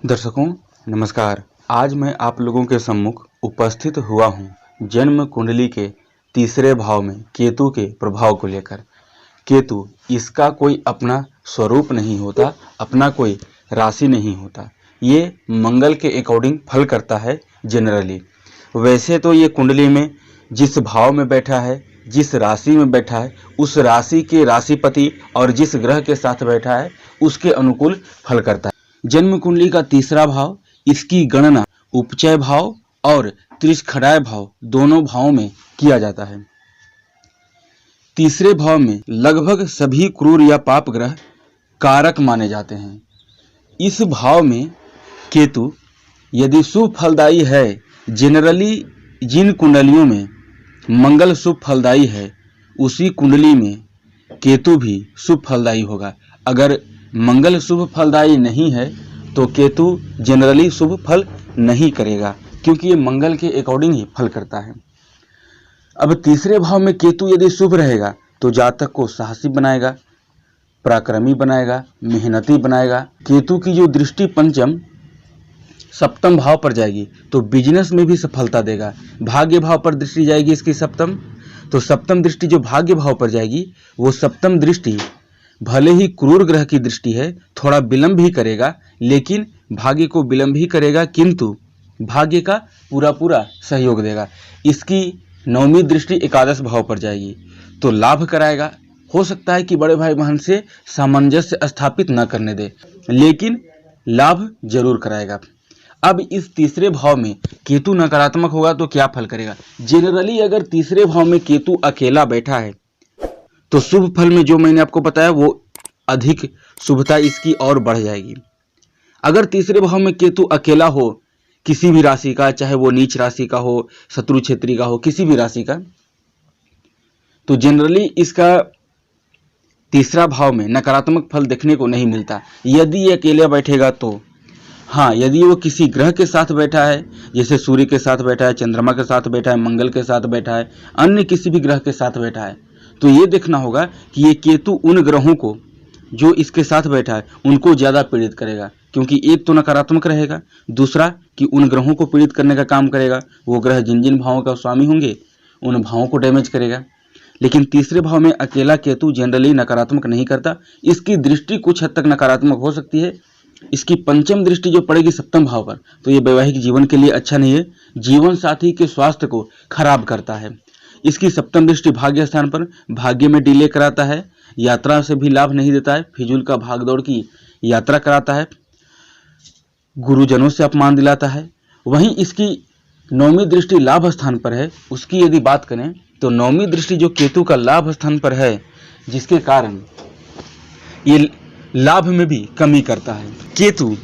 दर्शकों नमस्कार। आज मैं आप लोगों के सम्मुख उपस्थित हुआ हूँ जन्म कुंडली के तीसरे भाव में केतु के प्रभाव को लेकर। केतु इसका कोई अपना स्वरूप नहीं होता, अपना कोई राशि नहीं होता, ये मंगल के अकॉर्डिंग फल करता है जनरली। वैसे तो ये कुंडली में जिस भाव में बैठा है, जिस राशि में बैठा है, उस राशि के राशिपति और जिस ग्रह के साथ बैठा है उसके अनुकूल फल करता है। जन्म कुंडली का तीसरा भाव, इसकी गणना उपचय भाव और त्रिशखड़ाय भाव दोनों भावों में किया जाता है। तीसरे भाव में लगभग सभी क्रूर या पाप ग्रह कारक माने जाते हैं। इस भाव में केतु यदि शुभ फलदायी है, जनरली जिन कुंडलियों में मंगल शुभ फलदायी है उसी कुंडली में केतु भी शुभ फलदायी होगा। अगर मंगल शुभ फलदायी नहीं है तो केतु जनरली शुभ फल नहीं करेगा, क्योंकि ये मंगल के अकॉर्डिंग ही फल करता है। अब तीसरे भाव में केतु यदि शुभ रहेगा तो जातक को साहसी बनाएगा, पराक्रमी बनाएगा, मेहनती बनाएगा। केतु की जो दृष्टि पंचम सप्तम भाव पर जाएगी तो बिजनेस में भी सफलता देगा। भाग्य भाव पर दृष्टि जाएगी इसकी सप्तम, तो सप्तम दृष्टि जो भाग्य भाव पर जाएगी वो सप्तम दृष्टि भले ही क्रूर ग्रह की दृष्टि है, थोड़ा विलंब भी करेगा, लेकिन भाग्य को विलंब ही करेगा किंतु भाग्य का पूरा सहयोग देगा। इसकी नौवीं दृष्टि एकादश भाव पर जाएगी तो लाभ कराएगा। हो सकता है कि बड़े भाई बहन से सामंजस्य स्थापित न करने दे, लेकिन लाभ जरूर कराएगा। अब इस तीसरे भाव में केतु नकारात्मक होगा तो क्या फल करेगा? जनरली अगर तीसरे भाव में केतु अकेला बैठा है तो शुभ फल में जो मैंने आपको बताया वो अधिक शुभता इसकी और बढ़ जाएगी। अगर तीसरे भाव में केतु अकेला हो किसी भी राशि का, चाहे वो नीच राशि का हो, शत्रु क्षेत्री का हो, किसी भी राशि का, तो जनरली इसका तीसरा भाव में नकारात्मक फल देखने को नहीं मिलता। यदि ये अकेला बैठेगा तो हाँ, यदि वो किसी ग्रह के साथ बैठा है, जैसे सूर्य के साथ बैठा है, चंद्रमा के साथ बैठा है, मंगल के साथ बैठा है, अन्य किसी भी ग्रह के साथ बैठा है, तो ये देखना होगा कि ये केतु उन ग्रहों को जो इसके साथ बैठा है उनको ज़्यादा पीड़ित करेगा, क्योंकि एक तो नकारात्मक रहेगा, दूसरा कि उन ग्रहों को पीड़ित करने का काम करेगा। वो ग्रह जिन जिन भावों का स्वामी होंगे उन भावों को डैमेज करेगा। लेकिन तीसरे भाव में अकेला केतु जनरली नकारात्मक नहीं करता। इसकी दृष्टि कुछ हद तक नकारात्मक हो सकती है। इसकी पंचम दृष्टि जो पड़ेगी सप्तम भाव पर, तो ये वैवाहिक जीवन के लिए अच्छा नहीं है, जीवन साथी के स्वास्थ्य को खराब करता है। इसकी सप्तम दृष्टि भाग्य स्थान पर भाग्य में डिले कराता है, यात्रा से भी लाभ नहीं देता है, फिजूल का भागदौड़ की यात्रा कराता है, गुरुजनों से अपमान दिलाता है। वहीं इसकी नौवीं दृष्टि लाभ स्थान पर है। उसकी यदि बात करें तो नौवीं दृष्टि जो केतु का लाभ स्थान पर है, जिसके कारण ये लाभ में भी कमी करता है। केतु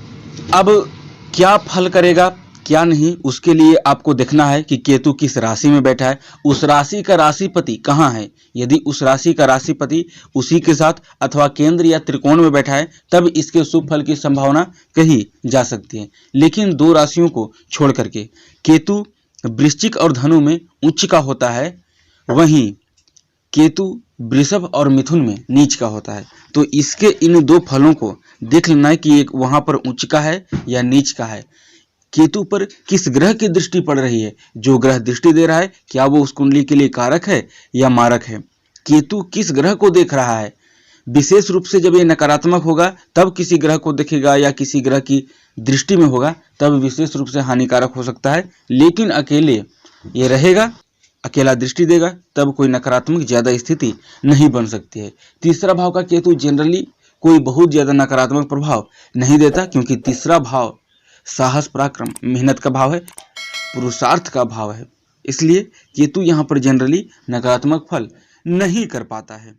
अब क्या फल करेगा क्या नहीं, उसके लिए आपको देखना है कि केतु किस राशि में बैठा है, उस राशि का राशिपति कहाँ है। यदि उस राशि का राशिपति उसी के साथ अथवा केंद्र या त्रिकोण में बैठा है तब इसके शुभ फल की संभावना कही जा सकती है। लेकिन दो राशियों को छोड़ करके केतु वृश्चिक और धनु में उच्च का होता है, वहीं केतु वृषभ और मिथुन में नीच का होता है। तो इसके इन दो फलों को देख लेना है कि एक वहां पर उच्च का है या नीच का है। केतु पर किस ग्रह की दृष्टि पड़ रही है, जो ग्रह दृष्टि दे रहा है क्या वो उस कुंडली के लिए कारक है या मारक है। केतु किस ग्रह को देख रहा है, विशेष रूप से जब ये नकारात्मक होगा तब किसी ग्रह को देखेगा या किसी ग्रह की दृष्टि में होगा तब विशेष रूप से हानिकारक हो सकता है। लेकिन अकेले ये रहेगा, अकेला दृष्टि देगा, तब कोई नकारात्मक ज्यादा स्थिति नहीं बन सकती है। तीसरा भाव का केतु जनरली कोई बहुत ज्यादा नकारात्मक प्रभाव नहीं देता, क्योंकि तीसरा भाव साहस, पराक्रम, मेहनत का भाव है, पुरुषार्थ का भाव है। इसलिए केतु यहाँ पर जनरली नकारात्मक फल नहीं कर पाता है।